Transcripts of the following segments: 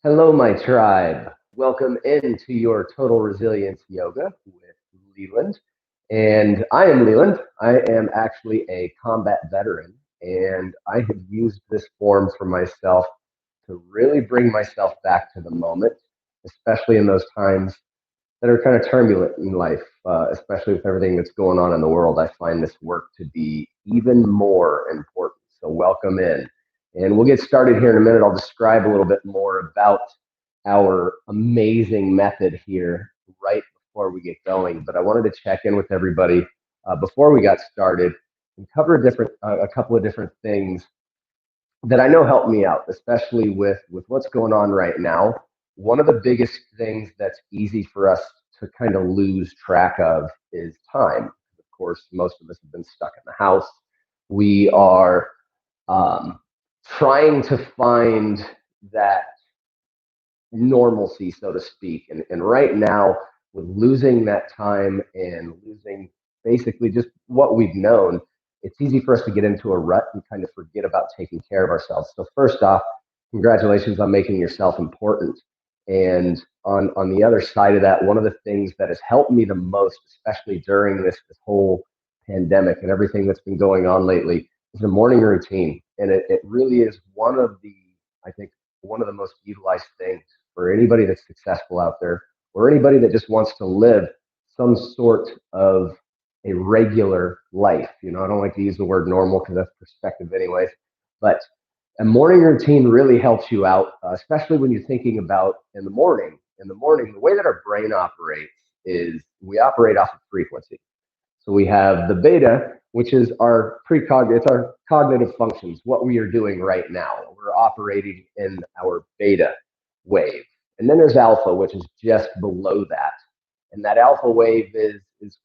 Hello, my tribe. Welcome into your Total Resilience Yoga with Leland. And I am Leland. I am actually a combat veteran, and I have used this form for myself to really bring myself back to the moment, especially in those times that are kind of turbulent in life, especially with everything that's going on in the world. I find this work to be even more important. So, welcome in. And we'll get started here in a minute. I'll describe a little bit more about our amazing method here right before we get going. But I wanted to check in with everybody before we got started and cover a couple of different things that I know help me out, especially with what's going on right now. One of the biggest things that's easy for us to kind of lose track of is time. Of course, most of us have been stuck in the house. We are trying to find that normalcy, so to speak. And right now, with losing that time and losing basically just what we've known, it's easy for us to get into a rut and kind of forget about taking care of ourselves. So first off, congratulations on making yourself important. And on the other side of that, one of the things that has helped me the most, especially during this whole pandemic and everything that's been going on lately, is a morning routine. And it really is I think, one of the most utilized things for anybody that's successful out there, or anybody that just wants to live some sort of a regular life. I don't like to use the word normal because that's perspective anyways, but a morning routine really helps you out, especially when you're thinking about in the morning. In the morning, the way that our brain operates is we operate off of frequency. So we have the beta, which is it's our cognitive functions, what we are doing right now. We're operating in our beta wave. And then there's alpha, which is just below that. And that alpha wave is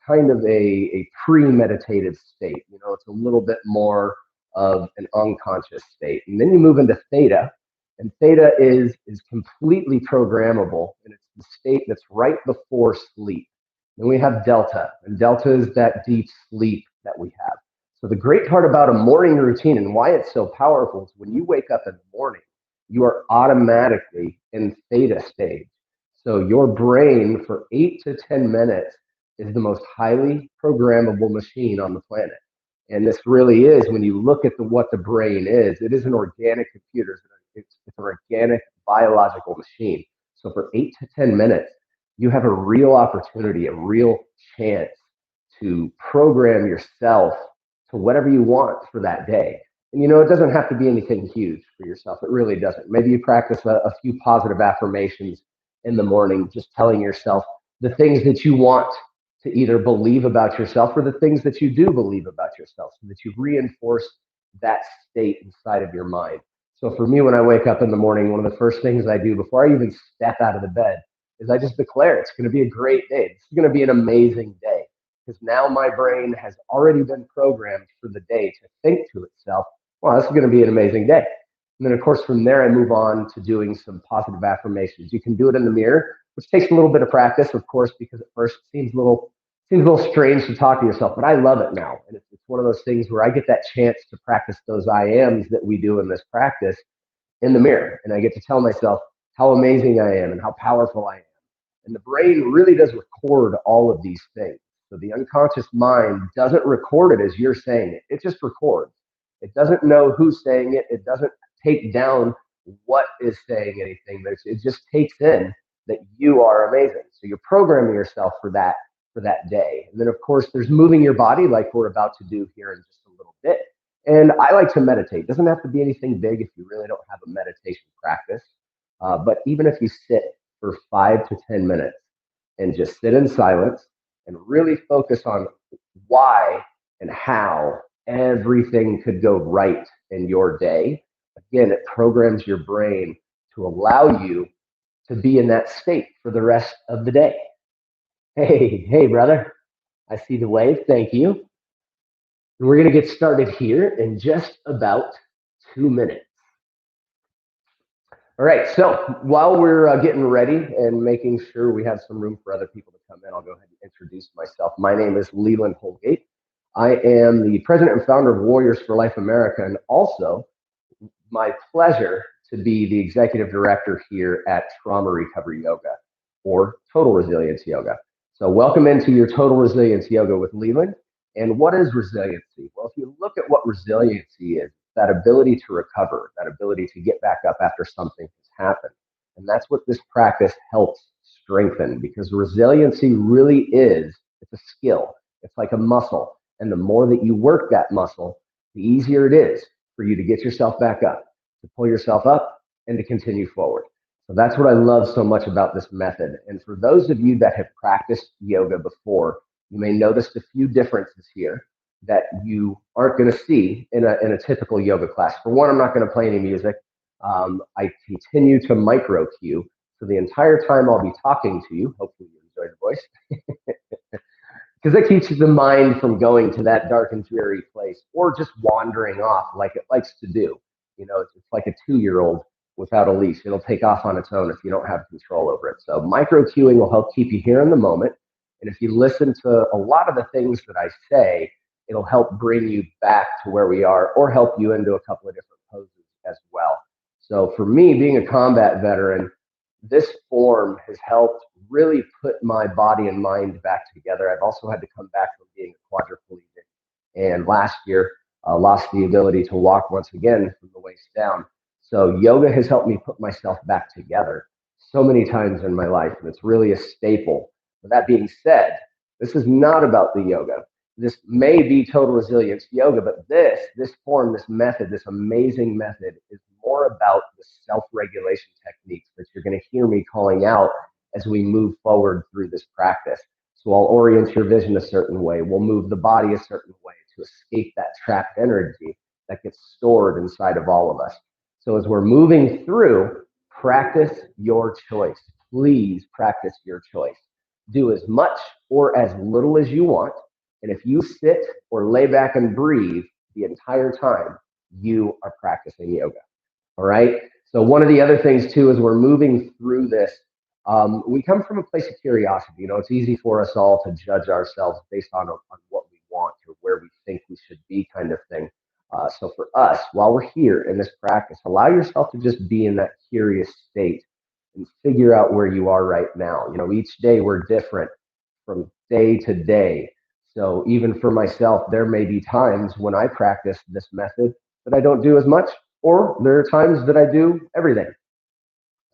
kind of a premeditative state. It's a little bit more of an unconscious state. And then you move into theta, and theta is completely programmable, and it's the state that's right before sleep. Then we have delta, and delta is that deep sleep that we have. So the great part about a morning routine and why it's so powerful is when you wake up in the morning, you are automatically in theta stage. So your brain for 8 to 10 minutes is the most highly programmable machine on the planet. And this really is, when you look at what the brain is, it is an organic computer. It's an organic biological machine. So for 8 to 10 minutes, you have a real opportunity, a real chance to program yourself to whatever you want for that day. And it doesn't have to be anything huge for yourself. It really doesn't. Maybe you practice a few positive affirmations in the morning, just telling yourself the things that you want to either believe about yourself or the things that you do believe about yourself, so that you reinforce that state inside of your mind. So for me, when I wake up in the morning, one of the first things I do before I even step out of the bed is I just declare it's going to be a great day. This is going to be an amazing day, because now my brain has already been programmed for the day to think to itself, wow, this is going to be an amazing day. And then, of course, from there, I move on to doing some positive affirmations. You can do it in the mirror, which takes a little bit of practice, of course, because at first it seems a little strange to talk to yourself, but I love it now. And it's one of those things where I get that chance to practice those I ams that we do in this practice in the mirror. And I get to tell myself how amazing I am and how powerful I am. And the brain really does record all of these things. So the unconscious mind doesn't record it as you're saying it. It just records. It doesn't know who's saying it. It doesn't take down what is saying anything. But it just takes in that you are amazing. So you're programming yourself for that day. And then, of course, there's moving your body like we're about to do here in just a little bit. And I like to meditate. It doesn't have to be anything big if you really don't have a meditation practice. But even if you sit for 5 to 10 minutes and just sit in silence and really focus on why and how everything could go right in your day, again, it programs your brain to allow you to be in that state for the rest of the day. Hey, brother. I see the wave. Thank you. And we're going to get started here in just about 2 minutes. All right, so while we're getting ready and making sure we have some room for other people to come in, I'll go ahead and introduce myself. My name is Leland Holgate. I am the president and founder of Warriors for Life America, and also my pleasure to be the executive director here at Trauma Recovery Yoga, or Total Resilience Yoga. So welcome into your Total Resilience Yoga with Leland. And what is resiliency? Well, if you look at what resiliency is, that ability to recover, that ability to get back up after something has happened. And that's what this practice helps strengthen, because resiliency really is, it's a skill. It's like a muscle. And the more that you work that muscle, the easier it is for you to get yourself back up, to pull yourself up, and to continue forward. So that's what I love so much about this method. And for those of you that have practiced yoga before, you may notice a few differences here that you aren't going to see in a typical yoga class. For one, I'm not going to play any music. I continue to micro cue. So the entire time I'll be talking to you, hopefully you enjoy the voice, because it keeps the mind from going to that dark and dreary place, or just wandering off like it likes to do. You know, it's like a 2-year-old without a leash. It'll take off on its own if you don't have control over it. So micro cueing will help keep you here in the moment. And if you listen to a lot of the things that I say, it'll help bring you back to where we are, or help you into a couple of different poses as well. So for me, being a combat veteran, this form has helped really put my body and mind back together. I've also had to come back from being a quadriplegic, and last year lost the ability to walk once again from the waist down. So yoga has helped me put myself back together so many times in my life, and it's really a staple. With that being said, this is not about the yoga. This may be Total Resilience Yoga, but this form, this method, this amazing method is more about the self-regulation techniques that you're going to hear me calling out as we move forward through this practice. So I'll orient your vision a certain way. We'll move the body a certain way to escape that trapped energy that gets stored inside of all of us. So as we're moving through, practice your choice. Please practice your choice. Do as much or as little as you want. And if you sit or lay back and breathe the entire time, you are practicing yoga. All right. So one of the other things too, is we're moving through this. We come from a place of curiosity. You know, it's easy for us all to judge ourselves based on what we want or where we think we should be, kind of thing. So for us, while we're here in this practice, allow yourself to just be in that curious state and figure out where you are right now. You know, each day we're different from day to day. So even for myself, there may be times when I practice this method that I don't do as much, or there are times that I do everything.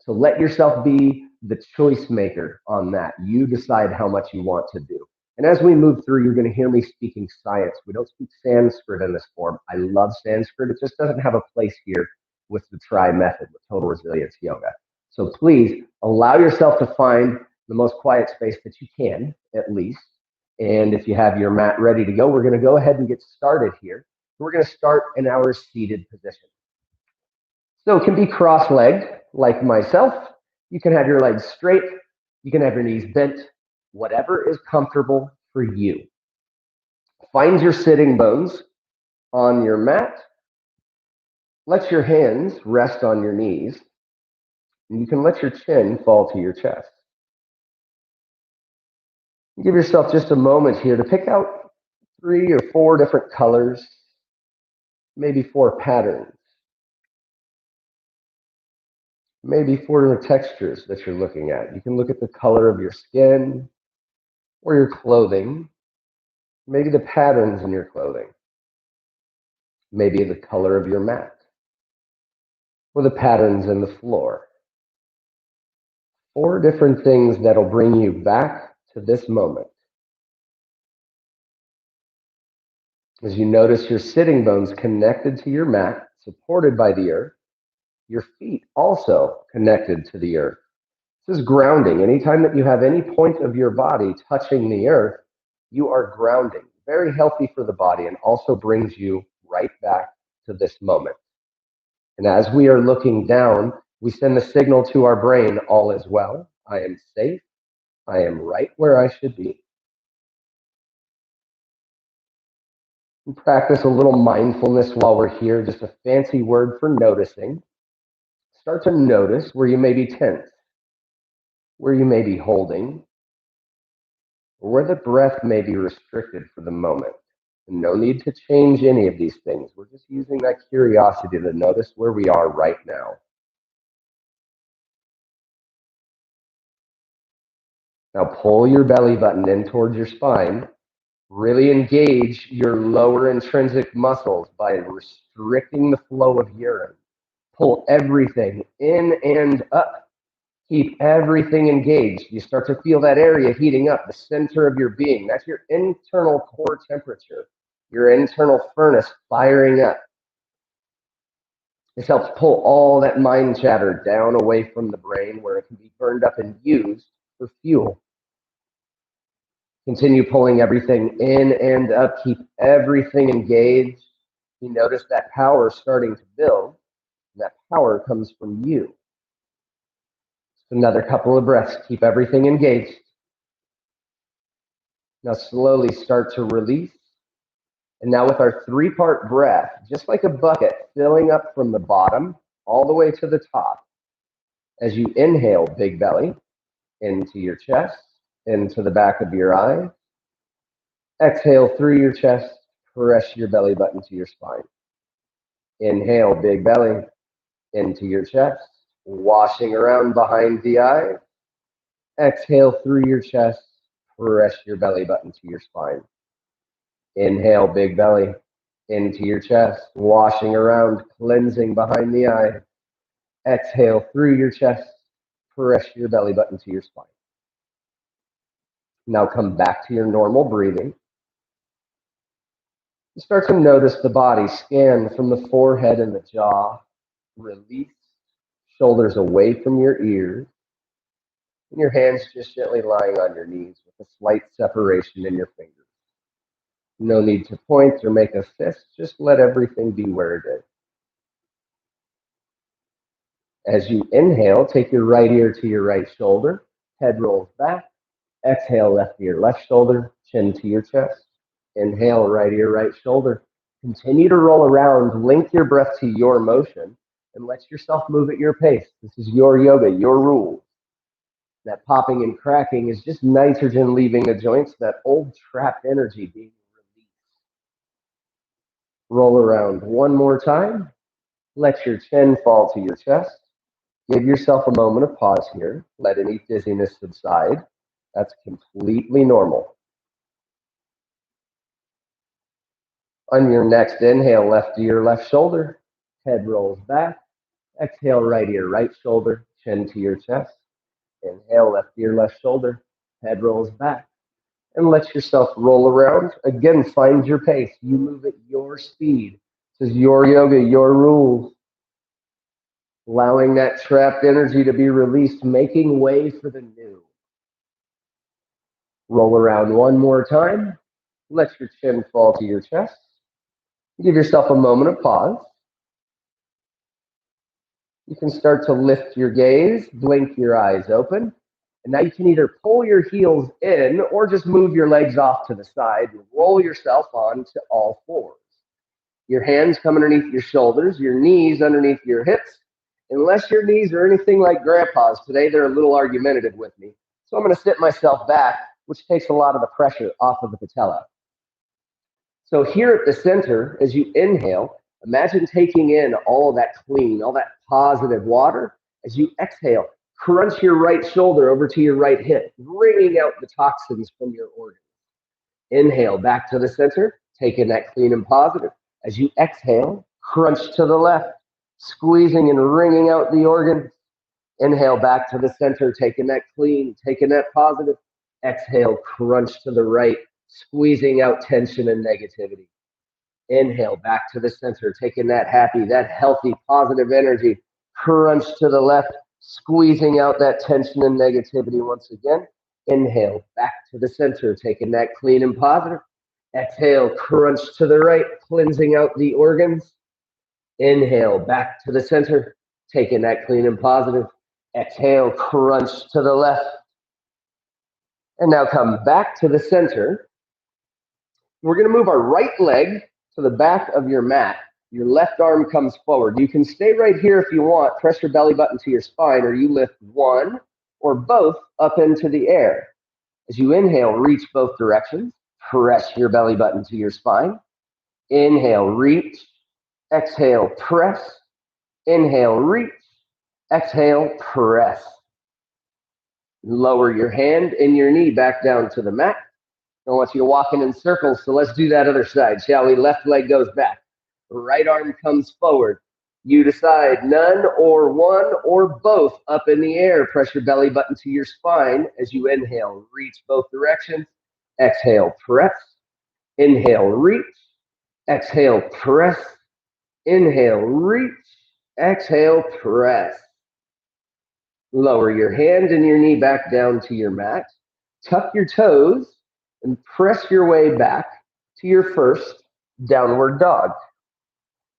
So let yourself be the choice maker on that. You decide how much you want to do. And as we move through, you're going to hear me speaking science. We don't speak Sanskrit in this form. I love Sanskrit. It just doesn't have a place here with the TRI method, with Total Resilience Yoga. So please allow yourself to find the most quiet space that you can, at least. And if you have your mat ready to go, we're going to go ahead and get started here. We're going to start in our seated position. So it can be cross-legged, like myself. You can have your legs straight. You can have your knees bent. Whatever is comfortable for you. Find your sitting bones on your mat. Let your hands rest on your knees. And you can let your chin fall to your chest. Give yourself just a moment here to pick out 3 or 4 different colors, maybe 4 patterns, maybe 4 textures that you're looking at. You can look at the color of your skin or your clothing, maybe the patterns in your clothing, maybe the color of your mat, or the patterns in the floor. 4 different things that'll bring you back to this moment. As you notice your sitting bones connected to your mat, supported by the earth, your feet also connected to the earth. This is grounding. Anytime that you have any point of your body touching the earth, you are grounding. Very healthy for the body, and also brings you right back to this moment. And as we are looking down, we send the signal to our brain, all is well. I am safe. I am right where I should be. And practice a little mindfulness while we're here, just a fancy word for noticing. Start to notice where you may be tense, where you may be holding, or where the breath may be restricted for the moment. And no need to change any of these things. We're just using that curiosity to notice where we are right now. Now pull your belly button in towards your spine. Really engage your lower intrinsic muscles by restricting the flow of urine. Pull everything in and up. Keep everything engaged. You start to feel that area heating up, the center of your being. That's your internal core temperature, your internal furnace firing up. This helps pull all that mind chatter down away from the brain where it can be burned up and used for fuel. Continue pulling everything in and up. Keep everything engaged. You notice that power starting to build. And that power comes from you. Just another couple of breaths. Keep everything engaged. Now slowly start to release. And now with our 3-part breath, just like a bucket, filling up from the bottom all the way to the top. As you inhale, big belly, into your chest, into the back of your eye. Exhale through your chest, press your belly button to your spine. Inhale, big belly, into your chest, washing around behind the eye. Exhale through your chest, press your belly button to your spine. Inhale, big belly, into your chest, washing around, cleansing behind the eye. Exhale through your chest, press your belly button to your spine. Now come back to your normal breathing. You start to notice the body scan from the forehead and the jaw. Release, shoulders away from your ears, and your hands just gently lying on your knees with a slight separation in your fingers. No need to point or make a fist, just let everything be where it is. As you inhale, take your right ear to your right shoulder, head rolls back. Exhale, left ear, left shoulder, chin to your chest. Inhale, right ear, right shoulder. Continue to roll around, link your breath to your motion, and let yourself move at your pace. This is your yoga, your rules. That popping and cracking is just nitrogen leaving the joints, that old trapped energy being released. Roll around one more time. Let your chin fall to your chest. Give yourself a moment of pause here. Let any dizziness subside. That's completely normal. On your next inhale, left ear, left shoulder. Head rolls back. Exhale, right ear, right shoulder. Chin to your chest. Inhale, left ear, left shoulder. Head rolls back. And let yourself roll around. Again, find your pace. You move at your speed. This is your yoga, your rules. Allowing that trapped energy to be released, making way for the new. Roll around one more time. Let your chin fall to your chest. Give yourself a moment of pause. You can start to lift your gaze, blink your eyes open. And now you can either pull your heels in or just move your legs off to the side and roll yourself onto all fours. Your hands come underneath your shoulders, your knees underneath your hips. Unless your knees are anything like grandpa's today, they're a little argumentative with me. So I'm going to sit myself back, which takes a lot of the pressure off of the patella. So here at the center, as you inhale, imagine taking in all of that clean, all that positive water. As you exhale, crunch your right shoulder over to your right hip, wringing out the toxins from your organs. Inhale back to the center, take in that clean and positive. As you exhale, crunch to the left, squeezing and wringing out the organs. Inhale back to the center, taking that clean, taking that positive. Exhale, crunch to the right, squeezing out tension and negativity. Inhale back to the center, taking that happy, that healthy, positive energy. Crunch to the left, squeezing out that tension and negativity once again. Inhale back to the center, taking that clean and positive. Exhale, crunch to the right, cleansing out the organs. Inhale back to the center, taking that clean and positive. Exhale, crunch to the left. And now come back to the center. We're going to move our right leg to the back of your mat. Your left arm comes forward. You can stay right here if you want. Press your belly button to your spine, or you lift one or both up into the air. As you inhale, reach both directions. Press your belly button to your spine. Inhale, reach. Exhale, press. Inhale, reach. Exhale, press. Lower your hand and your knee back down to the mat. I want you to walk in circles, so let's do that other side, shall we? Left leg goes back. Right arm comes forward. You decide, none or one or both up in the air. Press your belly button to your spine as you inhale. Reach both directions. Exhale, press. Inhale, reach. Exhale, press. Inhale, reach. Exhale, press. Lower your hand and your knee back down to your mat. Tuck your toes and press your way back to your first downward dog.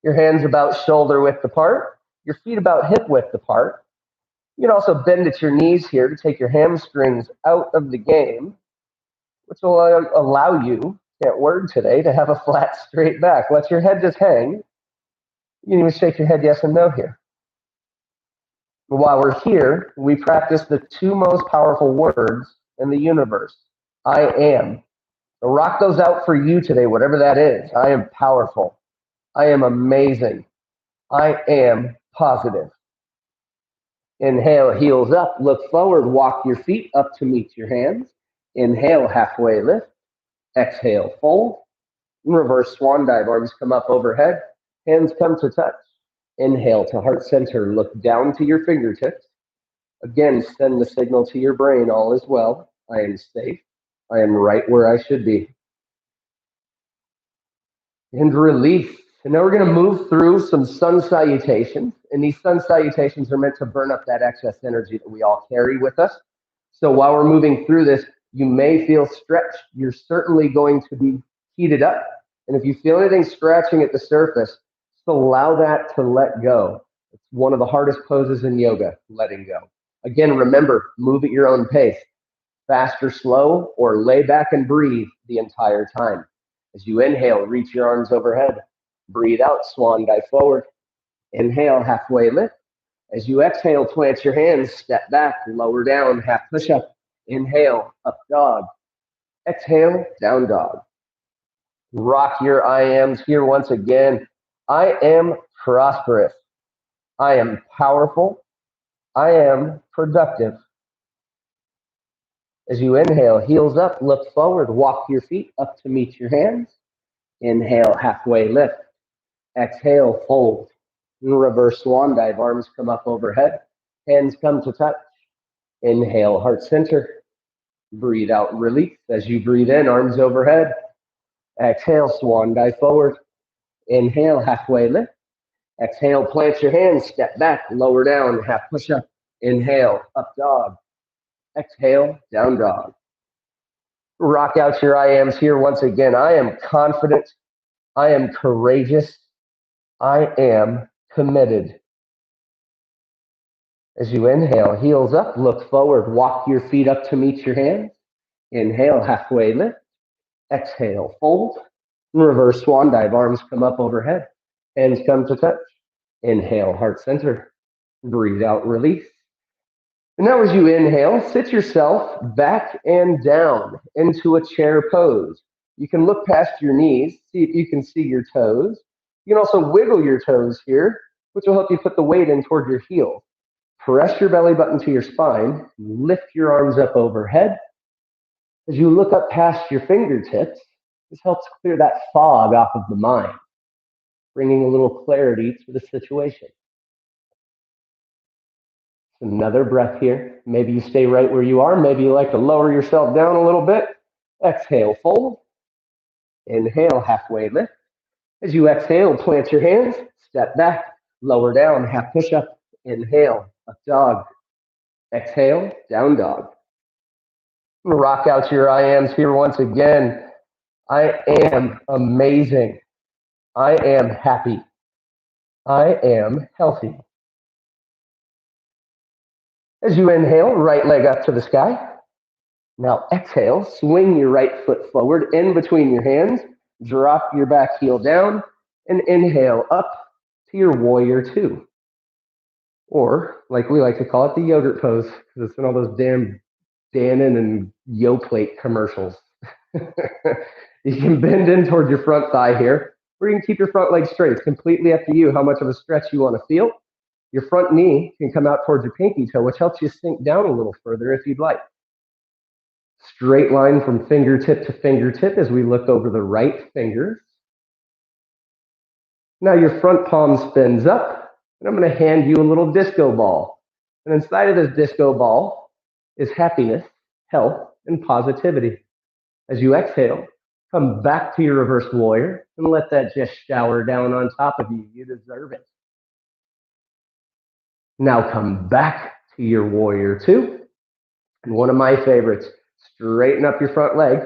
Your hands about shoulder width apart, your feet about hip width apart. You can also bend at your knees here to take your hamstrings out of the game, which will allow you, can't word today, to have a flat, straight back. Let your head just hang. You can even shake your head yes and no here. While we're here, we practice the two most powerful words in the universe. I am. The rock goes out for you today, whatever that is. I am powerful. I am amazing. I am positive. Inhale, heels up, look forward, walk your feet up to meet your hands. Inhale, halfway lift. Exhale, fold. Reverse swan dive, arms come up overhead, hands come to touch. Inhale to heart center, look down to your fingertips. Again, send the signal to your brain, all is well. I am safe. I am right where I should be. And release. And now we're going to move through some sun salutations. And these sun salutations are meant to burn up that excess energy that we all carry with us. So while we're moving through this, you may feel stretched. You're certainly going to be heated up. And if you feel anything scratching at the surface, just allow that to let go. It's one of the hardest poses in yoga, letting go. Again, remember, move at your own pace. Fast or slow, or lay back and breathe the entire time. As you inhale, reach your arms overhead. Breathe out, swan dive forward. Inhale, halfway lift. As you exhale, plant your hands, step back, lower down, half push-up. Inhale, up dog. Exhale, down dog. Rock your I ams here once again. I am prosperous. I am powerful. I am productive. As you inhale, heels up, look forward, walk your feet up to meet your hands. Inhale, halfway lift. Exhale, fold. Reverse swan dive, arms come up overhead, hands come to touch. Inhale, heart center. Breathe out, release. As you breathe in, arms overhead. Exhale, swan dive forward. Inhale, halfway lift. Exhale, plant your hands, step back, lower down, half push up. Inhale, up dog. Exhale, down dog. Rock out your I ams here once again. I am confident. I am courageous. I am committed. As you inhale, heels up, look forward, walk your feet up to meet your hands. Inhale, halfway lift. Exhale, fold. Reverse swan dive, arms come up overhead, hands come to touch. Inhale, heart center. Breathe out, release. And now as you inhale, sit yourself back and down into a chair pose. You can look past your knees, see if you can see your toes. You can also wiggle your toes here, which will help you put the weight in toward your heel. Press your belly button to your spine, lift your arms up overhead. As you look up past your fingertips, this helps clear that fog off of the mind, bringing a little clarity to the situation. Another breath here. Maybe you stay right where you are. Maybe you like to lower yourself down a little bit. Exhale, fold. Inhale, halfway lift. As you exhale, plant your hands, step back, lower down, half push-up. Inhale, up dog. Exhale, down dog. Rock out your I ams here once again. I am amazing. I am happy. I am healthy. As you inhale, right leg up to the sky. Now exhale, swing your right foot forward in between your hands, drop your back heel down, and inhale up to your warrior two. Or, like we like to call it, the yogurt pose, because it's in all those damn Dannon and Yoplait commercials. You can bend in towards your front thigh here, or you can keep your front leg straight. It's completely up to you how much of a stretch you want to feel. Your front knee can come out towards your pinky toe, which helps you sink down a little further if you'd like. Straight line from fingertip to fingertip as we look over the right finger. Now your front palm spins up, and I'm going to hand you a little disco ball. And inside of this disco ball is happiness, health, and positivity. As you exhale, come back to your reverse warrior and let that just shower down on top of you. You deserve it. Now come back to your warrior two. And one of my favorites, straighten up your front leg.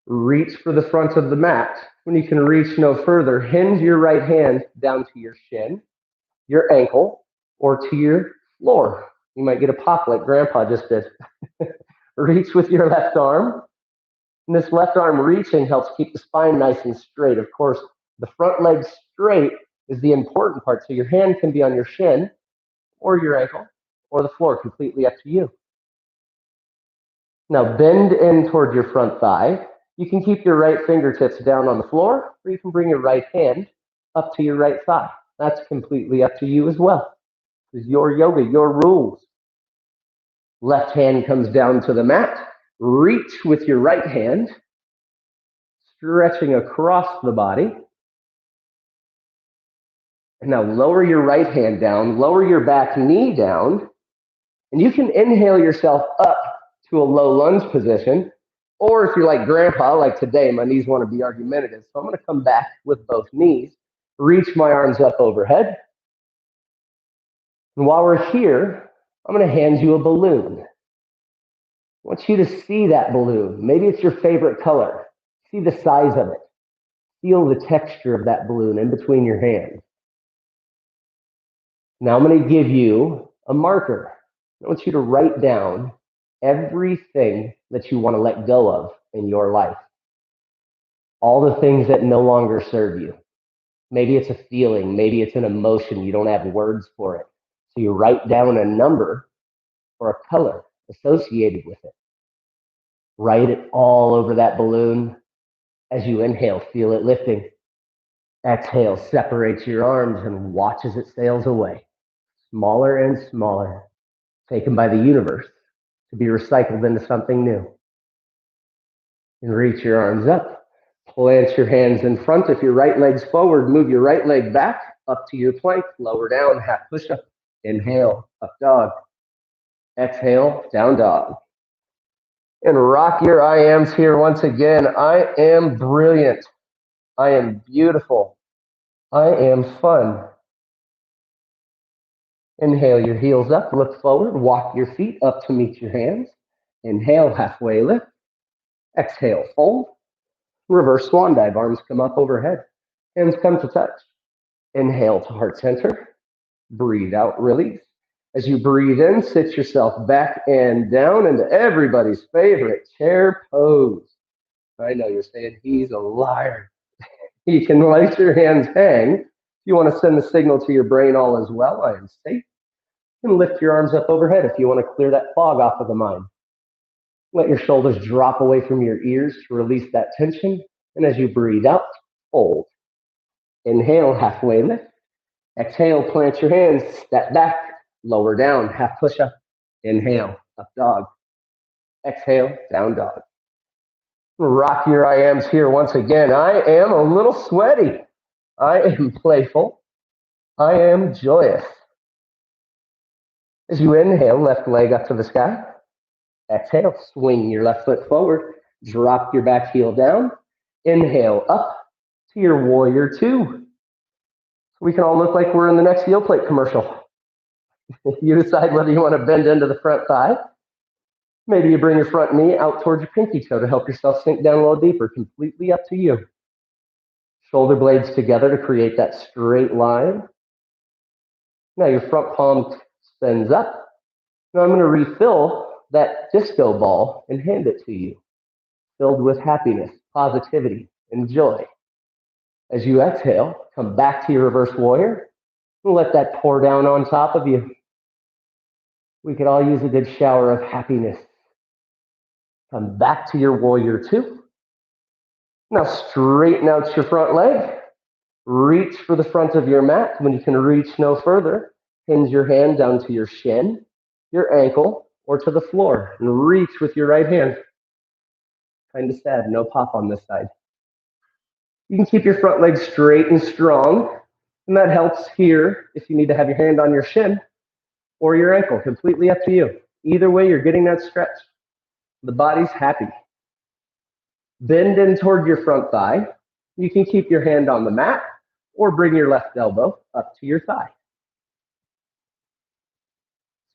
Reach for the front of the mat. When you can reach no further, hinge your right hand down to your shin, your ankle, or to your floor. You might get a pop like Grandpa just did. Reach with your left arm. And this left arm reaching helps keep the spine nice and straight. Of course, the front leg straight is the important part. So your hand can be on your shin or your ankle or the floor, completely up to you. Now bend in toward your front thigh. You can keep your right fingertips down on the floor, or you can bring your right hand up to your right thigh. That's completely up to you as well. This is your yoga, your rules. Left hand comes down to the mat. Reach with your right hand, stretching across the body. And now lower your right hand down, lower your back knee down, and you can inhale yourself up to a low lunge position. Or if you're like Grandpa, like today, my knees want to be argumentative. So I'm going to come back with both knees, reach my arms up overhead. And while we're here, I'm going to hand you a balloon. I want you to see that balloon. Maybe it's your favorite color. See the size of it. Feel the texture of that balloon in between your hands. Now I'm going to give you a marker. I want you to write down everything that you want to let go of in your life. All the things that no longer serve you. Maybe it's a feeling, maybe it's an emotion, you don't have words for it. So you write down a number or a color associated with it. Write it all over that balloon. As you inhale, feel it lifting. Exhale, separate your arms and watch as it sails away. Smaller and smaller, taken by the universe to be recycled into something new. And reach your arms up. Plant your hands in front. If your right leg's forward, move your right leg back up to your plank. Lower down, half push-up. Inhale, up dog. Exhale, down dog. And rock your I ams here once again. I am brilliant. I am beautiful. I am fun. Inhale your heels up, look forward, walk your feet up to meet your hands. Inhale, halfway lift. Exhale, fold. Reverse swan dive, arms come up overhead. Hands come to touch. Inhale to heart center. Breathe out, release. As you breathe in, sit yourself back and down into everybody's favorite chair pose. I know you're saying, he's a liar. You can let your hands hang. If you want to send the signal to your brain, all is well, I am safe. You can lift your arms up overhead if you want to clear that fog off of the mind. Let your shoulders drop away from your ears to release that tension. And as you breathe out, fold. Inhale, halfway lift. Exhale, plant your hands, step back, lower down, half push up. Inhale, up dog. Exhale, down dog. Rock your I ams here once again. I am a little sweaty. I am playful. I am joyous. As you inhale, left leg up to the sky. Exhale, swing your left foot forward. Drop your back heel down. Inhale up to your warrior two. We can all look like we're in the next Yo Plate commercial. You decide whether you want to bend into the front thigh. Maybe you bring your front knee out towards your pinky toe to help yourself sink down a little deeper. Completely up to you. Shoulder blades together to create that straight line. Now your front palm spins up. Now I'm going to refill that disco ball and hand it to you, filled with happiness, positivity, and joy. As you exhale, come back to your reverse warrior and let that pour down on top of you. We could all use a good shower of happiness. Come back to your warrior two. Now straighten out your front leg. Reach for the front of your mat. When you can reach no further, hinge your hand down to your shin, your ankle, or to the floor, and reach with your right hand. Kind of sad, no pop on this side. You can keep your front leg straight and strong, and that helps here if you need to have your hand on your shin or your ankle, completely up to you. Either way, you're getting that stretch. The body's happy. Bend in toward your front thigh. You can keep your hand on the mat or bring your left elbow up to your thigh.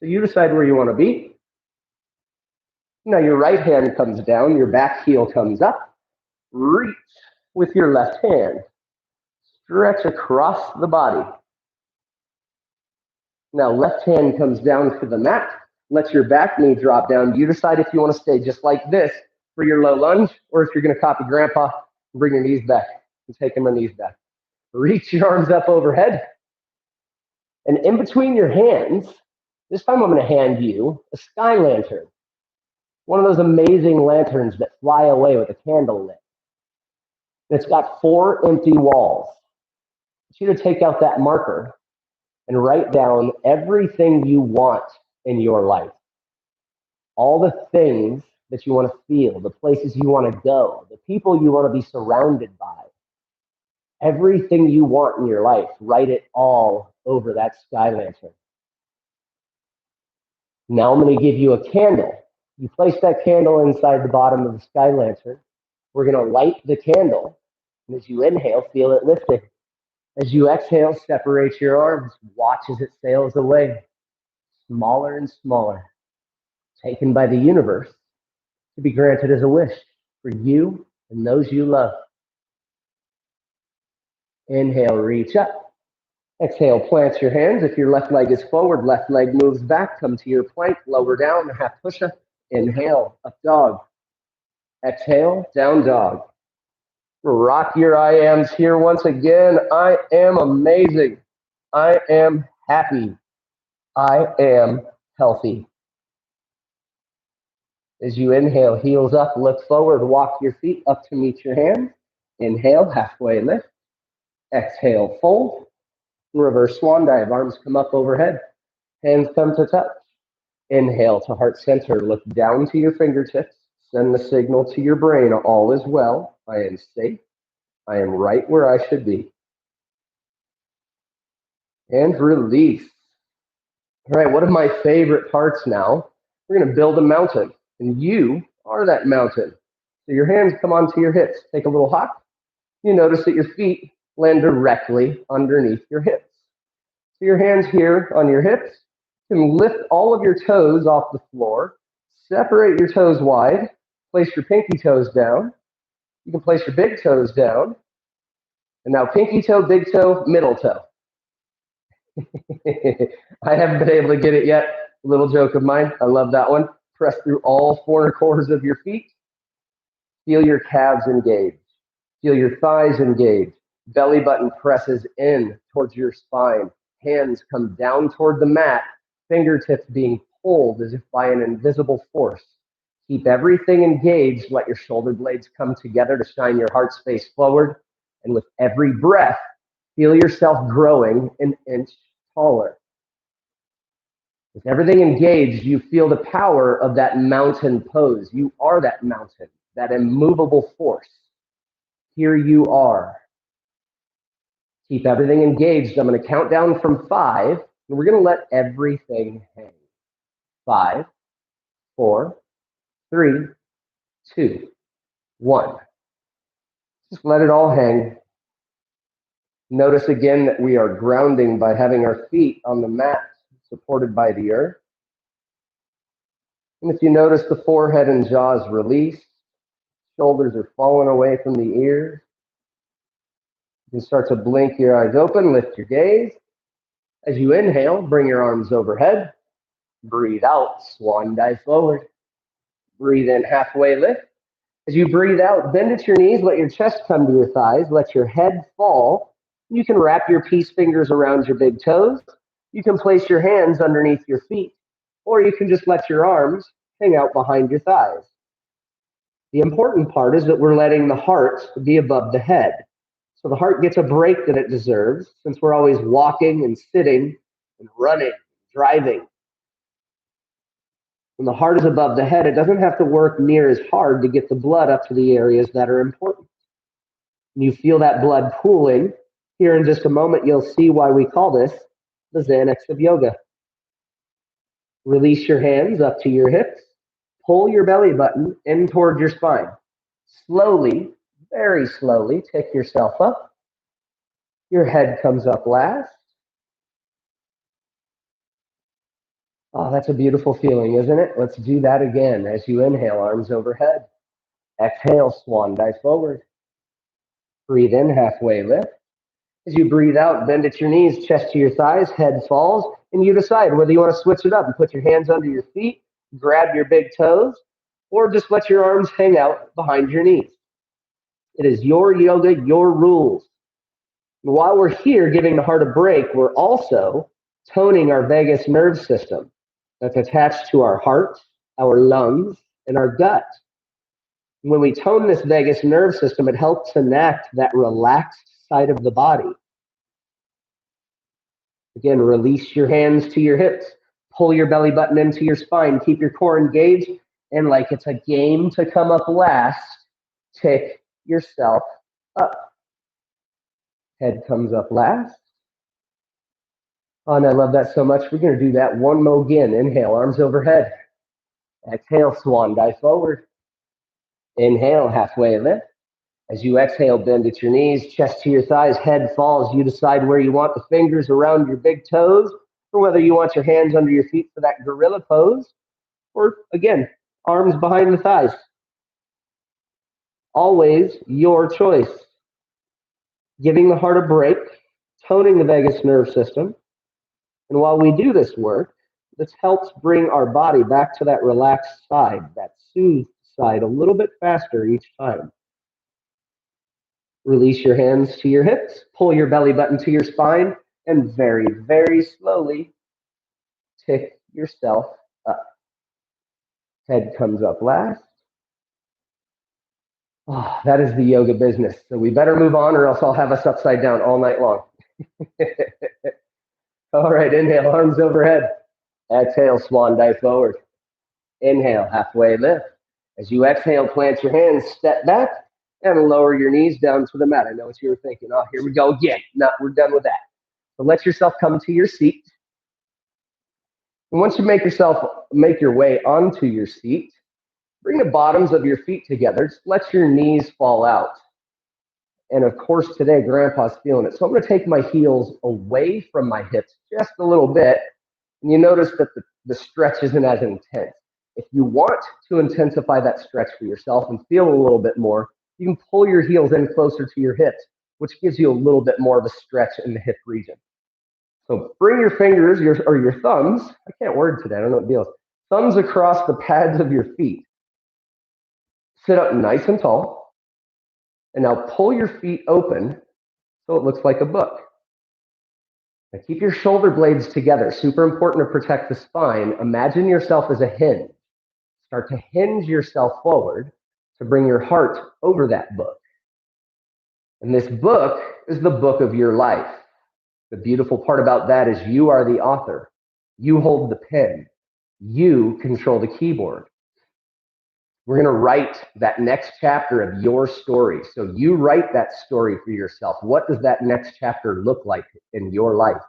So you decide where you want to be. Now your right hand comes down, your back heel comes up. Reach with your left hand. Stretch across the body. Now left hand comes down to the mat. Let your back knee drop down. You decide if you want to stay just like this for your low lunge, or if you're going to copy grandpa and bring your knees back and take my knees back. Reach your arms up overhead. And in between your hands, this time I'm going to hand you a sky lantern. One of those amazing lanterns that fly away with a candle lit. And it's got 4 empty walls. I want you to take out that marker and write down everything you want in your life. All the things that you want to feel, the places you want to go, the people you want to be surrounded by. Everything you want in your life, write it all over that sky lantern. Now I'm going to give you a candle. You place that candle inside the bottom of the sky lantern. We're going to light the candle. And as you inhale, feel it lifting. As you exhale, separate your arms. Watch as it sails away. Smaller and smaller. Taken by the universe to be granted as a wish for you and those you love. Inhale, reach up. Exhale, plant your hands. If your left leg is forward, left leg moves back. Come to your plank, lower down, half push-up. Inhale, up dog. Exhale, down dog. Rock your I ams here once again. I am amazing. I am happy. I am healthy. As you inhale, heels up, look forward, walk your feet up to meet your hands. Inhale, halfway lift. Exhale, fold. Reverse swan dive, arms come up overhead. Hands come to touch. Inhale to heart center, look down to your fingertips. Send the signal to your brain, all is well. I am safe. I am right where I should be. And release. All right, one of my favorite parts now, we're going to build a mountain. And you are that mountain. So your hands come onto your hips. Take a little hop. You notice that your feet land directly underneath your hips. So your hands here on your hips. You can lift all of your toes off the floor. Separate your toes wide. Place your pinky toes down. You can place your big toes down. And now pinky toe, big toe, middle toe. I haven't been able to get it yet. A little joke of mine. I love that one. Press through all 4 corners of your feet. Feel your calves engage. Feel your thighs engage. Belly button presses in towards your spine. Hands come down toward the mat. Fingertips being pulled as if by an invisible force. Keep everything engaged. Let your shoulder blades come together to shine your heart space forward. And with every breath, feel yourself growing an inch taller. With everything engaged, you feel the power of that mountain pose. You are that mountain, that immovable force. Here you are. Keep everything engaged. I'm going to count down from 5, and we're going to let everything hang. 5, 4, 3, 2, 1. Just let it all hang. Notice again that we are grounding by having our feet on the mat, supported by the earth. And if you notice, the forehead and jaws release. Shoulders are falling away from the ears. You can start to blink your eyes open, lift your gaze. As you inhale, bring your arms overhead. Breathe out, swan dive forward. Breathe in, halfway lift. As you breathe out, bend at your knees, let your chest come to your thighs, let your head fall. You can wrap your peace fingers around your big toes. You can place your hands underneath your feet, or you can just let your arms hang out behind your thighs. The important part is that we're letting the heart be above the head. So the heart gets a break that it deserves since we're always walking and sitting and running, driving. When the heart is above the head, it doesn't have to work near as hard to get the blood up to the areas that are important. And you feel that blood pooling. Here in just a moment, you'll see why we call this the Xanax of yoga. Release your hands up to your hips. Pull your belly button in toward your spine. Slowly, very slowly, take yourself up. Your head comes up last. Oh, that's a beautiful feeling, isn't it? Let's do that again as you inhale, arms overhead. Exhale, swan dive forward. Breathe in, halfway lift. As you breathe out, bend at your knees, chest to your thighs, head falls, and you decide whether you want to switch it up and put your hands under your feet, grab your big toes, or just let your arms hang out behind your knees. It is your yoga, your rules. And while we're here giving the heart a break, we're also toning our vagus nerve system that's attached to our heart, our lungs, and our gut. When we tone this vagus nerve system, it helps enact that relaxed side of the body. Again, release your hands to your hips. Pull your belly button into your spine. Keep your core engaged. And like it's a game to come up last, take yourself up. Head comes up last. Oh, and I love that so much. We're going to do that one more again. Inhale, arms overhead. Exhale, swan dive forward. Inhale, halfway lift. As you exhale, bend at your knees, chest to your thighs, head falls. You decide where you want the fingers around your big toes, or whether you want your hands under your feet for that gorilla pose, or again, arms behind the thighs. Always your choice. Giving the heart a break, toning the vagus nerve system. And while we do this work, this helps bring our body back to that relaxed side, that soothed side, a little bit faster each time. Release your hands to your hips, pull your belly button to your spine, and very, very slowly tick yourself up. Head comes up last. Oh, that is the yoga business. So we better move on or else I'll have us upside down all night long. All right, inhale, arms overhead. Exhale, swan dive forward. Inhale, halfway lift. As you exhale, plant your hands, step back, and lower your knees down to the mat. I know what you were thinking. Oh, here we go again. No, we're done with that. So let yourself come to your seat. And once you make your way onto your seat, bring the bottoms of your feet together. Just let your knees fall out. And of course, today, Grandpa's feeling it. So I'm going to take my heels away from my hips just a little bit. And you notice that the stretch isn't as intense. If you want to intensify that stretch for yourself and feel a little bit more, you can pull your heels in closer to your hips, which gives you a little bit more of a stretch in the hip region. So bring your fingers or your thumbs, I can't word today, I don't know what the deal is, thumbs across the pads of your feet. Sit up nice and tall. And now pull your feet open so it looks like a book. Now keep your shoulder blades together. Super important to protect the spine. Imagine yourself as a hinge. Start to hinge yourself forward to bring your heart over that book. And this book is the book of your life. The beautiful part about that is you are the author. You hold the pen. You control the keyboard. We're going to write that next chapter of your story. So you write that story for yourself. What does that next chapter look like in your life?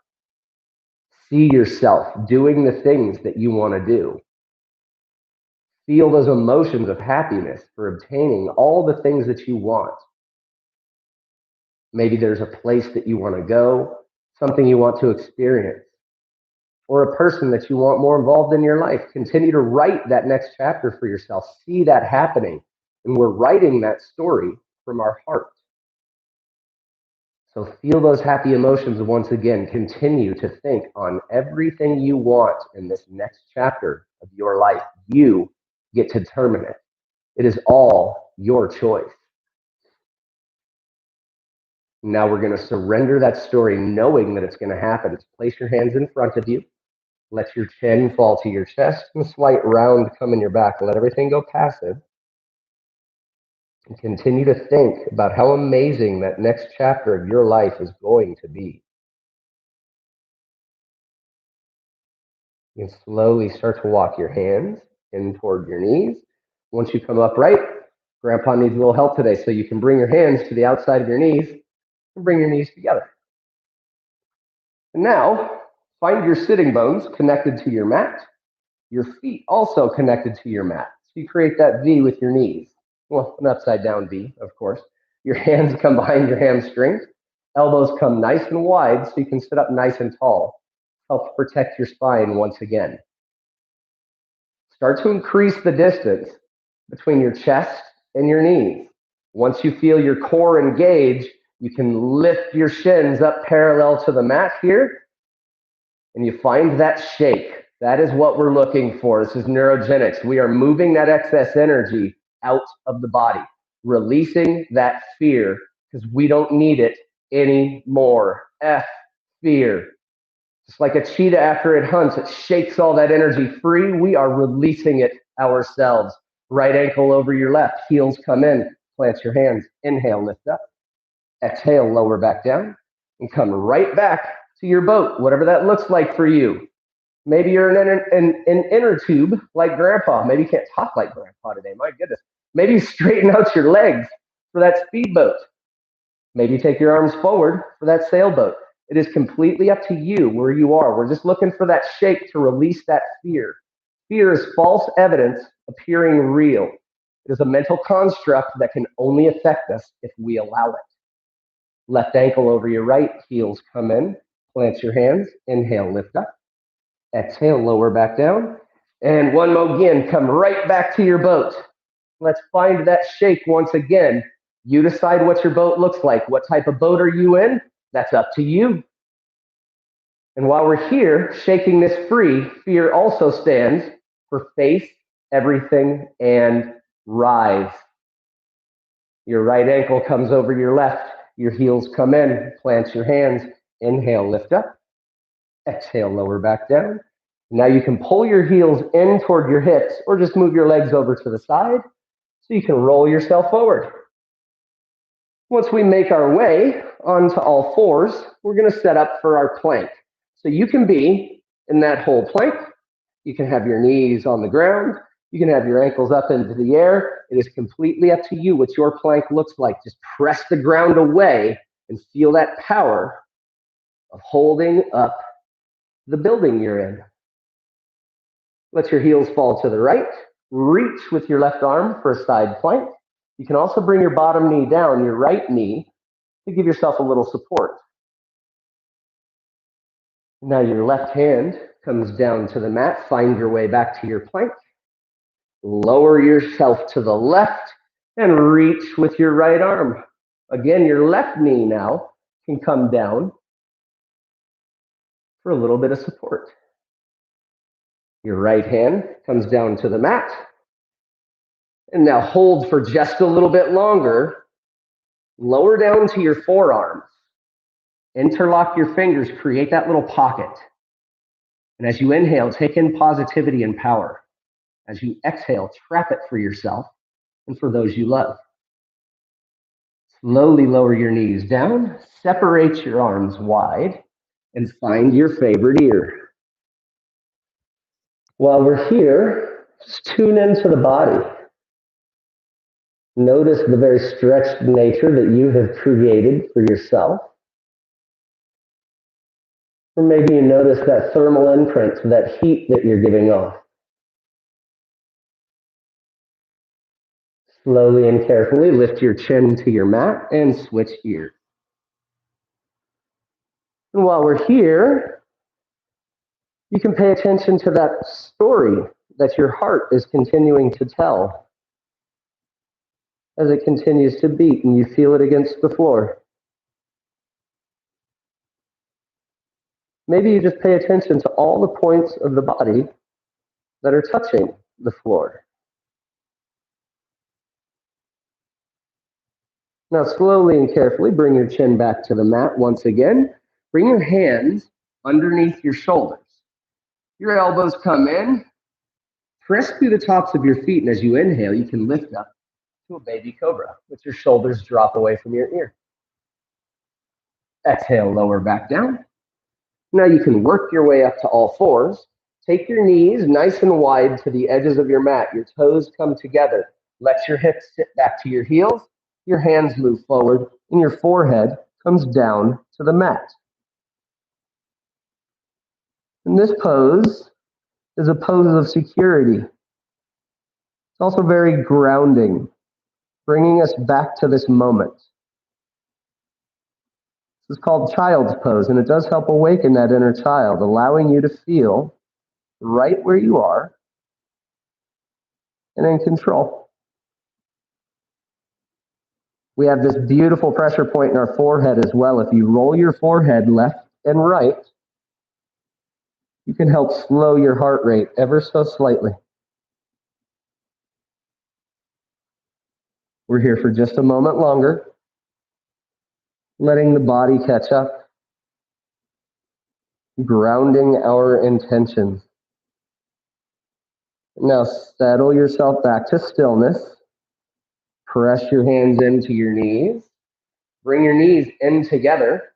See yourself doing the things that you want to do. Feel those emotions of happiness for obtaining all the things that you want. Maybe there's a place that you want to go, something you want to experience, or a person that you want more involved in your life. Continue to write that next chapter for yourself. See that happening. And we're writing that story from our heart. So feel those happy emotions once again. Continue to think on everything you want in this next chapter of your life. You get to determine it. It is all your choice. Now we're going to surrender that story knowing that it's going to happen. Just place your hands in front of you. Let your chin fall to your chest and a slight round come in your back. Let everything go passive. And continue to think about how amazing that next chapter of your life is going to be. You can slowly start to walk your hands in toward your knees. Once you come upright, Grandpa needs a little help today, so you can bring your hands to the outside of your knees and bring your knees together. And now, find your sitting bones connected to your mat, your feet also connected to your mat. So you create that V with your knees. Well, an upside down V, of course. Your hands come behind your hamstrings. Elbows come nice and wide so you can sit up nice and tall. Help protect your spine once again. Start to increase the distance between your chest and your knees. Once you feel your core engage, you can lift your shins up parallel to the mat here, and you find that shake. That is what we're looking for. This is neurogenics. We are moving that excess energy out of the body, releasing that fear because we don't need it anymore. Fear. Just like a cheetah after it hunts, it shakes all that energy free. We are releasing it ourselves. Right ankle over your left, heels come in, plant your hands, inhale, lift up. Exhale, lower back down, and come right back to your boat, whatever that looks like for you. Maybe you're in an inner tube like Grandpa. Maybe you can't talk like Grandpa today, my goodness. Maybe you straighten out your legs for that speedboat. Maybe take your arms forward for that sailboat. It is completely up to you where you are. We're just looking for that shake to release that fear. Fear is false evidence appearing real. It is a mental construct that can only affect us if we allow it. Left ankle over your right, heels come in, plant your hands, inhale, lift up. Exhale, lower back down. And one more again, come right back to your boat. Let's find that shake once again. You decide what your boat looks like. What type of boat are you in? That's up to you. And while we're here, shaking this free, fear also stands for face everything and rise. Your right ankle comes over your left. Your heels come in. Plant your hands. Inhale, lift up. Exhale, lower back down. Now you can pull your heels in toward your hips or just move your legs over to the side so you can roll yourself forward. Once we make our way onto all fours, we're going to set up for our plank. So you can be in that whole plank. You can have your knees on the ground. You can have your ankles up into the air. It is completely up to you what your plank looks like. Just press the ground away and feel that power of holding up the building you're in. Let your heels fall to the right. Reach with your left arm for a side plank. You can also bring your bottom knee down, your right knee, to give yourself a little support. Now your left hand comes down to the mat. Find your way back to your plank. Lower yourself to the left and reach with your right arm. Again, your left knee now can come down for a little bit of support. Your right hand comes down to the mat. And now hold for just a little bit longer. Lower down to your forearms. Interlock your fingers, create that little pocket. And as you inhale, take in positivity and power. As you exhale, trap it for yourself and for those you love. Slowly lower your knees down, separate your arms wide, and find your favorite ear. While we're here, just tune into the body. Notice the very stretched nature that you have created for yourself. Or maybe you notice that thermal imprint, that heat that you're giving off. Slowly and carefully lift your chin to your mat and switch ears. And while we're here, you can pay attention to that story that your heart is continuing to tell as it continues to beat and you feel it against the floor. Maybe you just pay attention to all the points of the body that are touching the floor. Now, slowly and carefully, bring your chin back to the mat once again. Bring your hands underneath your shoulders. Your elbows come in. Press through the tops of your feet, and as you inhale, you can lift up to a baby cobra with your shoulders drop away from your ear. Exhale, lower back down. Now you can work your way up to all fours. Take your knees nice and wide to the edges of your mat. Your toes come together. Let your hips sit back to your heels. Your hands move forward and your forehead comes down to the mat. And this pose is a pose of security. It's also very grounding, bringing us back to this moment. This is called child's pose, and it does help awaken that inner child, allowing you to feel right where you are and in control. We have this beautiful pressure point in our forehead as well. If you roll your forehead left and right, you can help slow your heart rate ever so slightly. We're here for just a moment longer, letting the body catch up, grounding our intentions. Now settle yourself back to stillness. Press your hands into your knees. Bring your knees in together.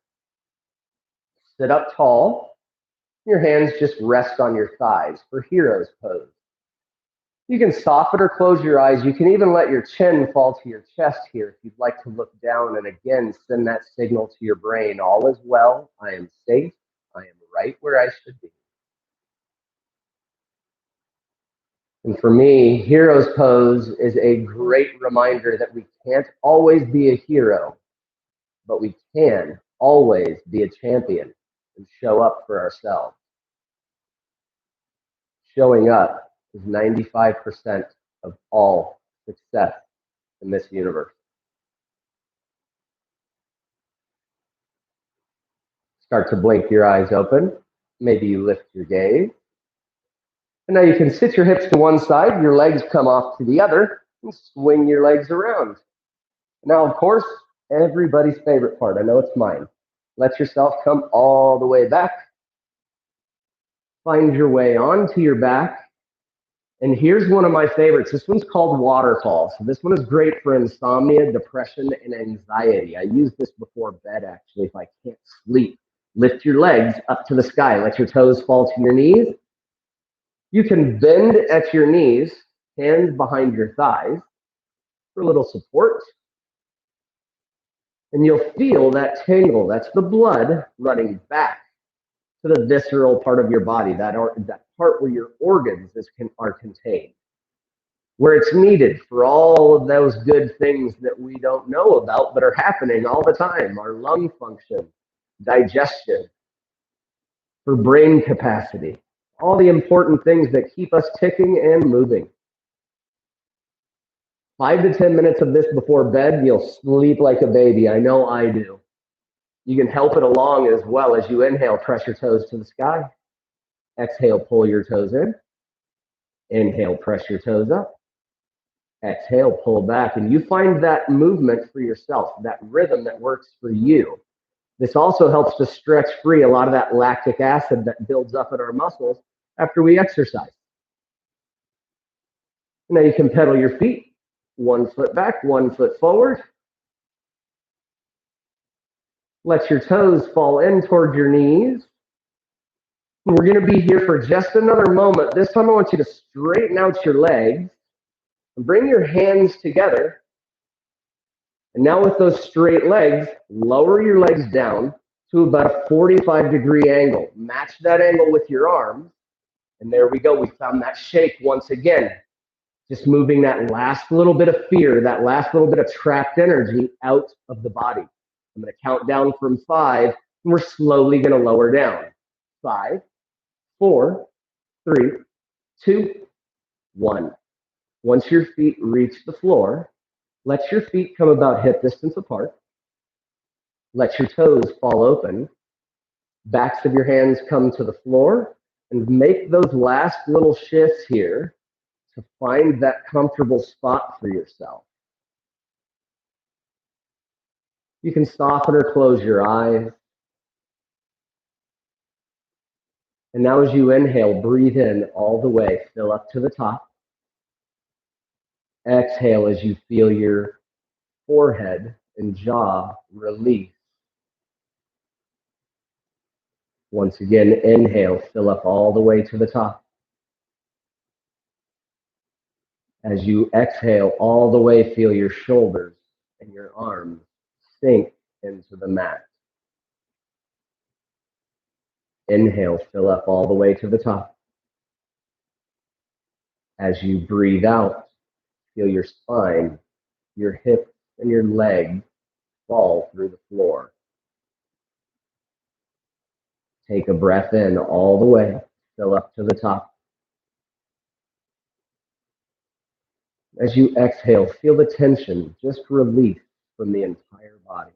Sit up tall. Your hands just rest on your thighs for hero's pose. You can soften or close your eyes. You can even let your chin fall to your chest here if you'd like to look down and again send that signal to your brain. All is well. I am safe. I am right where I should be. And for me, hero's pose is a great reminder that we can't always be a hero, but we can always be a champion and show up for ourselves. Showing up is 95% of all success in this universe. Start to blink your eyes open. Maybe you lift your gaze. And now you can sit your hips to one side, your legs come off to the other, and swing your legs around. Now, of course, everybody's favorite part, I know it's mine. Let yourself come all the way back. Find your way onto your back. And here's one of my favorites. This one's called waterfall. So this one is great for insomnia, depression, and anxiety. I use this before bed, actually, if I can't sleep. Lift your legs up to the sky. Let your toes fall to your knees. You can bend at your knees, hands behind your thighs for a little support. And you'll feel that tingle. That's the blood running back to the visceral part of your body, that part where your organs are contained, where it's needed for all of those good things that we don't know about but are happening all the time. Our lung function, digestion, for brain capacity, all the important things that keep us ticking and moving. 5 to 10 minutes of this before bed, you'll sleep like a baby. I know I do. You can help it along as well. As you inhale, press your toes to the sky. Exhale, pull your toes in. Inhale, press your toes up. Exhale, pull back. And you find that movement for yourself, that rhythm that works for you. This also helps to stretch free a lot of that lactic acid that builds up in our muscles after we exercise. Now you can pedal your feet. 1 foot back, 1 foot forward. Let your toes fall in toward your knees. We're going to be here for just another moment. This time I want you to straighten out your legs and bring your hands together. And now with those straight legs, lower your legs down to about a 45-degree angle. Match that angle with your arms. And there we go. We found that shape once again. Just moving that last little bit of fear, that last little bit of trapped energy out of the body. I'm going to count down from 5, and we're slowly going to lower down. 5, 4, 3, 2, 1. Once your feet reach the floor, let your feet come about hip distance apart. Let your toes fall open. Backs of your hands come to the floor, and make those last little shifts here to find that comfortable spot for yourself. You can soften or close your eyes. And now as you inhale, breathe in all the way, fill up to the top. Exhale as you feel your forehead and jaw release. Once again, inhale, fill up all the way to the top. As you exhale all the way, feel your shoulders and your arms sink into the mat. Inhale, fill up all the way to the top. As you breathe out, feel your spine, your hips, and your legs fall through the floor. Take a breath in all the way, fill up to the top. As you exhale, feel the tension just release from the entire body.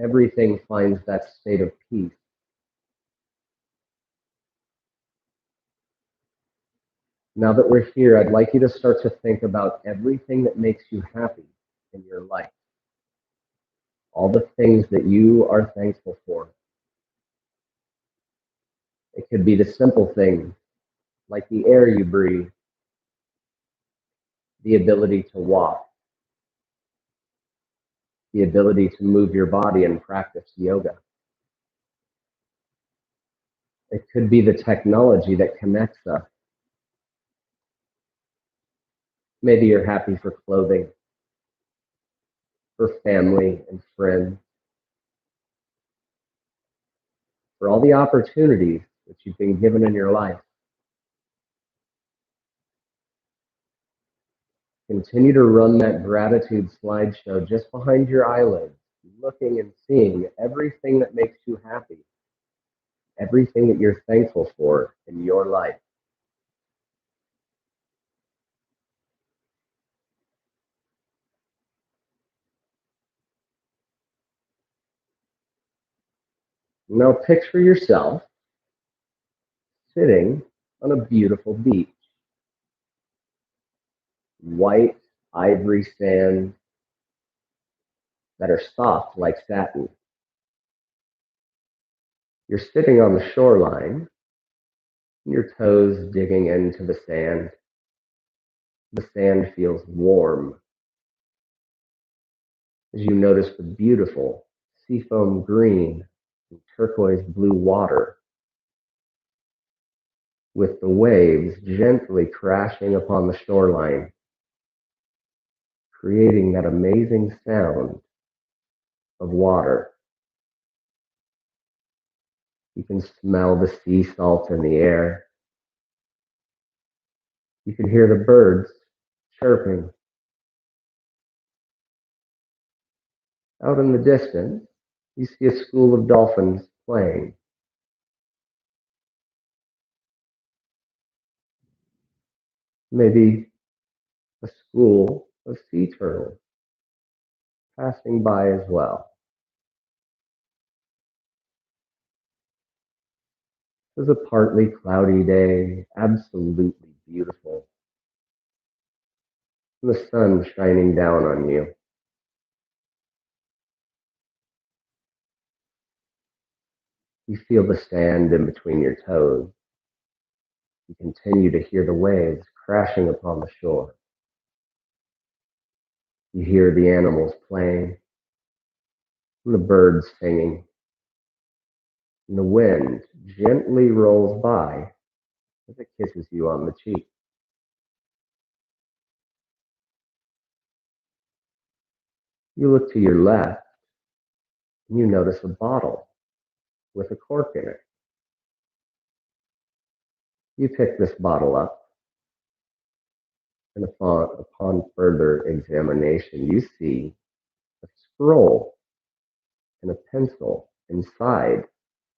Everything finds that state of peace. Now that we're here, I'd like you to start to think about everything that makes you happy in your life. All the things that you are thankful for. It could be the simple things like the air you breathe, the ability to walk, the ability to move your body and practice yoga. It could be the technology that connects us. Maybe you're happy for clothing, for family and friends, for all the opportunities that you've been given in your life. Continue to run that gratitude slideshow just behind your eyelids, looking and seeing everything that makes you happy, everything that you're thankful for in your life. Now picture yourself sitting on a beautiful beach. White ivory sands that are soft like satin. You're sitting on the shoreline, your toes digging into the sand. The sand feels warm as you notice the beautiful seafoam green and turquoise blue water with the waves gently crashing upon the shoreline, creating that amazing sound of water. You can smell the sea salt in the air. You can hear the birds chirping. Out in the distance, you see a school of dolphins playing. Maybe a school of sea turtles passing by as well. It was a partly cloudy day, absolutely beautiful. The sun shining down on you. You feel the sand in between your toes. You continue to hear the waves crashing upon the shore. You hear the animals playing, and the birds singing, and the wind gently rolls by as it kisses you on the cheek. You look to your left, and you notice a bottle with a cork in it. You pick this bottle up, and upon further examination, you see a scroll and a pencil inside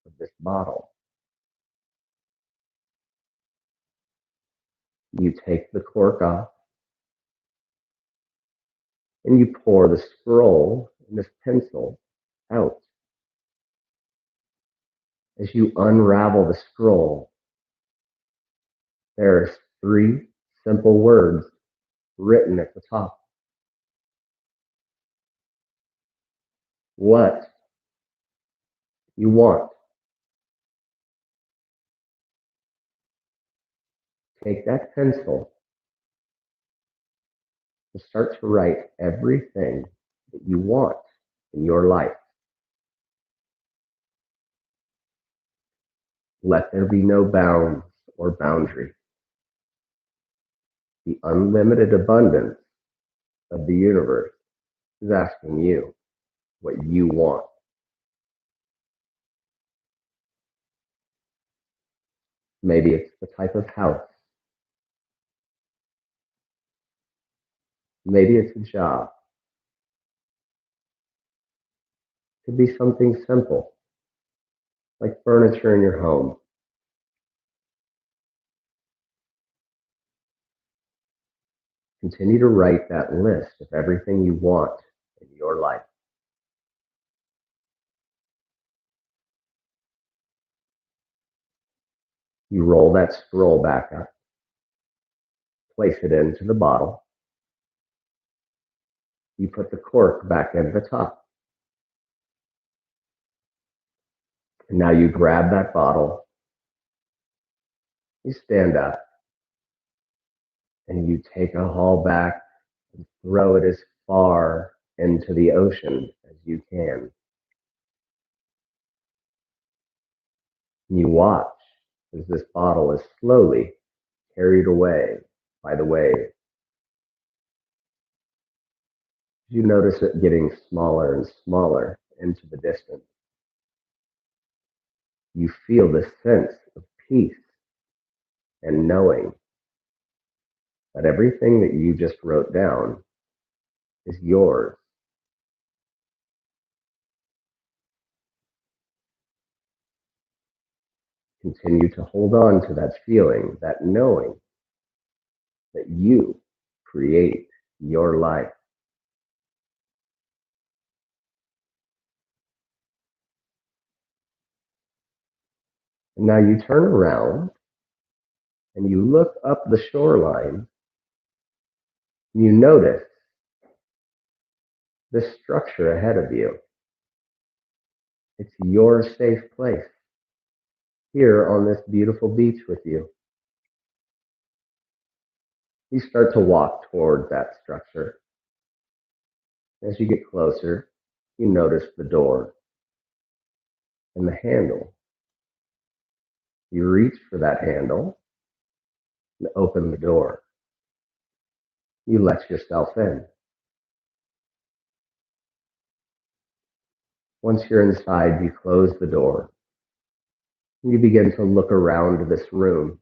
of this bottle. You take the cork off, and you pour the scroll and this pencil out. As you unravel the scroll, there are three simple words written at the top. What you want. Take that pencil to start to write everything that you want in your life. Let there be no bounds or boundary. The unlimited abundance of the universe is asking you what you want. Maybe it's the type of house. Maybe it's a job. It could be something simple, like furniture in your home. Continue to write that list of everything you want in your life. You roll that scroll back up, place it into the bottle. You put the cork back at the top. And now you grab that bottle, you stand up, and you take a haul back and throw it as far into the ocean as you can. And you watch as this bottle is slowly carried away by the wave. You notice it getting smaller and smaller into the distance. You feel this sense of peace and knowing that everything that you just wrote down is yours. Continue to hold on to that feeling, that knowing that you create your life. And now you turn around and you look up the shoreline. And you notice this structure ahead of you. It's your safe place here on this beautiful beach with you. You start to walk toward that structure. As you get closer, you notice the door and the handle. You reach for that handle and open the door. You let yourself in. Once you're inside, you close the door. And you begin to look around this room.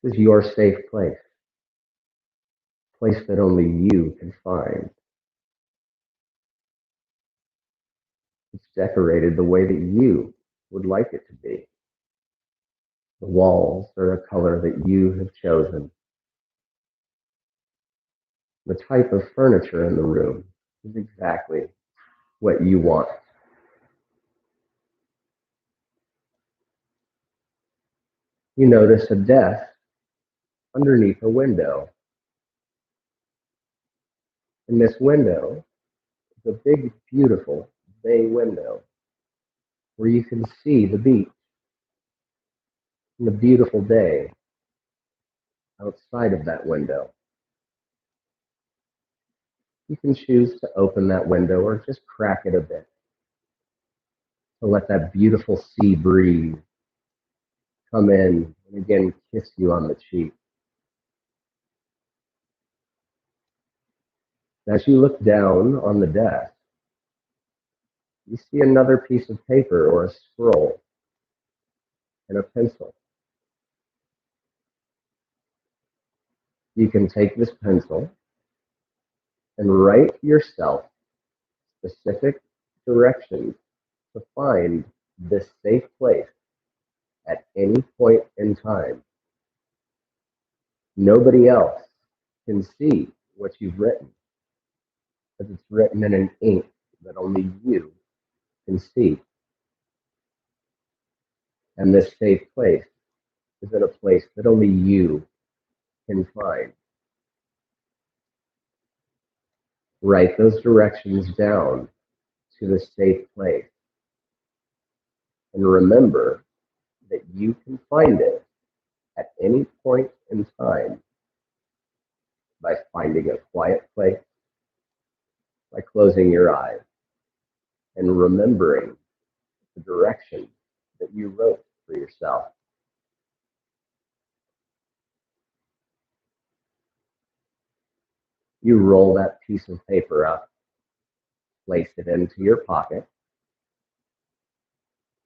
This is your safe place, a place that only you can find. It's decorated the way that you would like it to be. The walls are a color that you have chosen. The type of furniture in the room is exactly what you want. You notice a desk underneath a window. In this window is a big, beautiful bay window where you can see the beach and the beautiful day outside of that window. You can choose to open that window or just crack it a bit to let that beautiful sea breeze come in and again kiss you on the cheek. As you look down on the desk, you see another piece of paper or a scroll and a pencil. You can take this pencil and write yourself specific directions to find this safe place at any point in time. Nobody else can see what you've written because it's written in an ink that only you can see. And this safe place is in a place that only you can find. Write those directions down to the safe place. And remember that you can find it at any point in time by finding a quiet place, by closing your eyes and remembering the direction that you wrote for yourself. You roll that piece of paper up, place it into your pocket,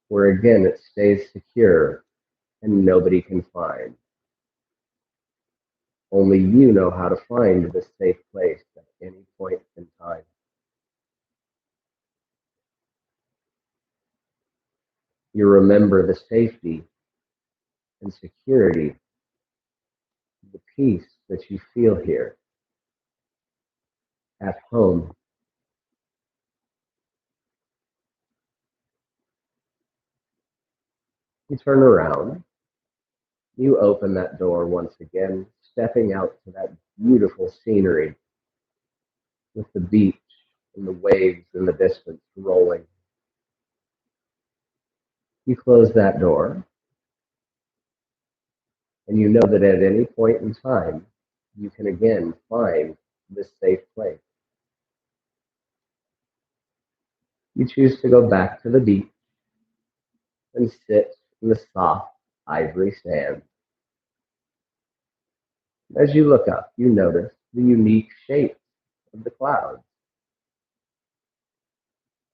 where again it stays secure and nobody can find. Only you know how to find this safe place at any point in time. You remember the safety and security, the peace that you feel here at home. You turn around, you open that door once again, stepping out to that beautiful scenery with the beach and the waves in the distance rolling. You close that door, and you know that at any point in time, you can again find this safe place. You choose to go back to the beach and sit in the soft ivory sand. As you look up, you notice the unique shape of the clouds.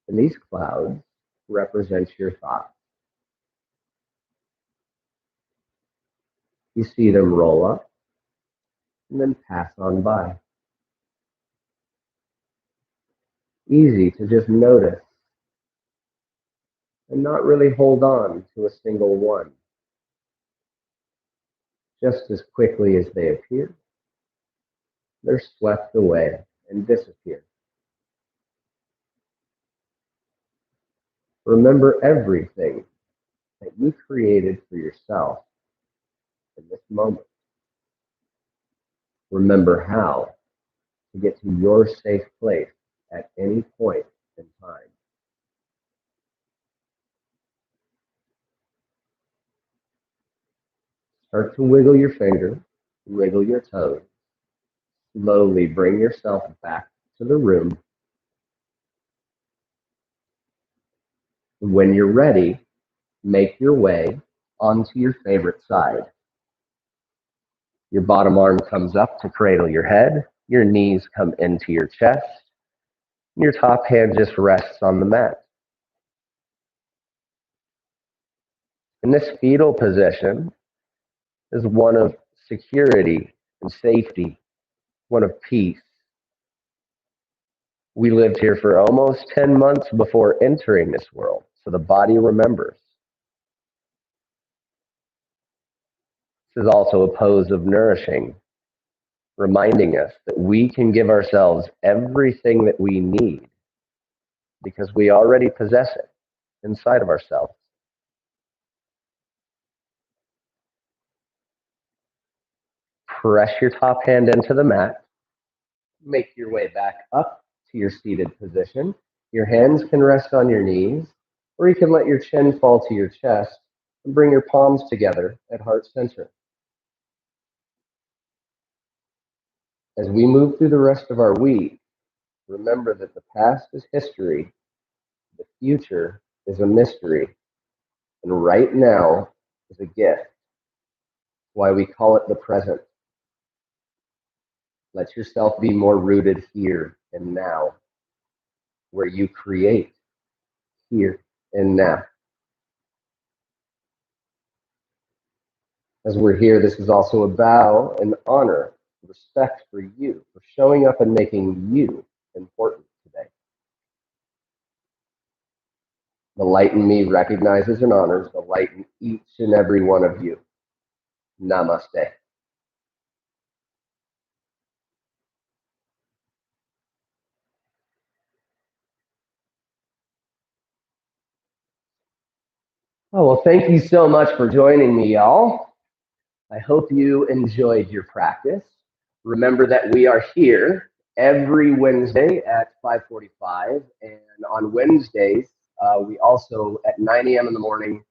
And these clouds represent your thoughts. You see them roll up and then pass on by. Easy to just notice and not really hold on to a single one. Just as quickly as they appear, they're swept away and disappear. Remember everything that you created for yourself in this moment. Remember how to get to your safe place at any point in time. Start to wiggle your fingers, wiggle your toes. Slowly bring yourself back to the room. When you're ready, make your way onto your favorite side. Your bottom arm comes up to cradle your head. Your knees come into your chest. Your top hand just rests on the mat. And this fetal position is one of security and safety, one of peace. We lived here for almost 10 months before entering this world, so the body remembers. This is also a pose of nourishing, reminding us that we can give ourselves everything that we need because we already possess it inside of ourselves. Press your top hand into the mat. Make your way back up to your seated position. Your hands can rest on your knees, or you can let your chin fall to your chest and bring your palms together at heart center. As we move through the rest of our week, remember that the past is history, the future is a mystery, and right now is a gift. Why we call it the present. Let yourself be more rooted here and now, where you create here and now. As we're here, this is also a vow and honor, respect for you, for showing up and making you important today. The light in me recognizes and honors the light in each and every one of you. Namaste. Oh, well, thank you so much for joining me, y'all. I hope you enjoyed your practice. Remember that we are here every Wednesday at 5:45, and on Wednesdays, we also at 9 a.m. in the morning,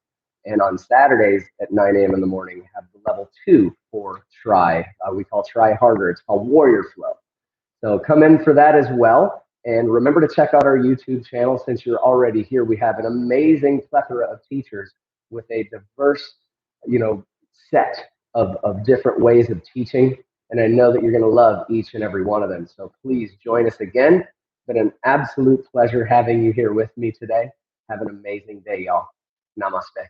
and on Saturdays at 9 a.m. in the morning have the level 2 for try. We call try harder. It's called Warrior Flow. So come in for that as well. And remember to check out our YouTube channel. Since you're already here, we have an amazing plethora of teachers with a diverse, set of different ways of teaching. And I know that you're going to love each and every one of them. So please join us again. It's been an absolute pleasure having you here with me today. Have an amazing day, y'all. Namaste.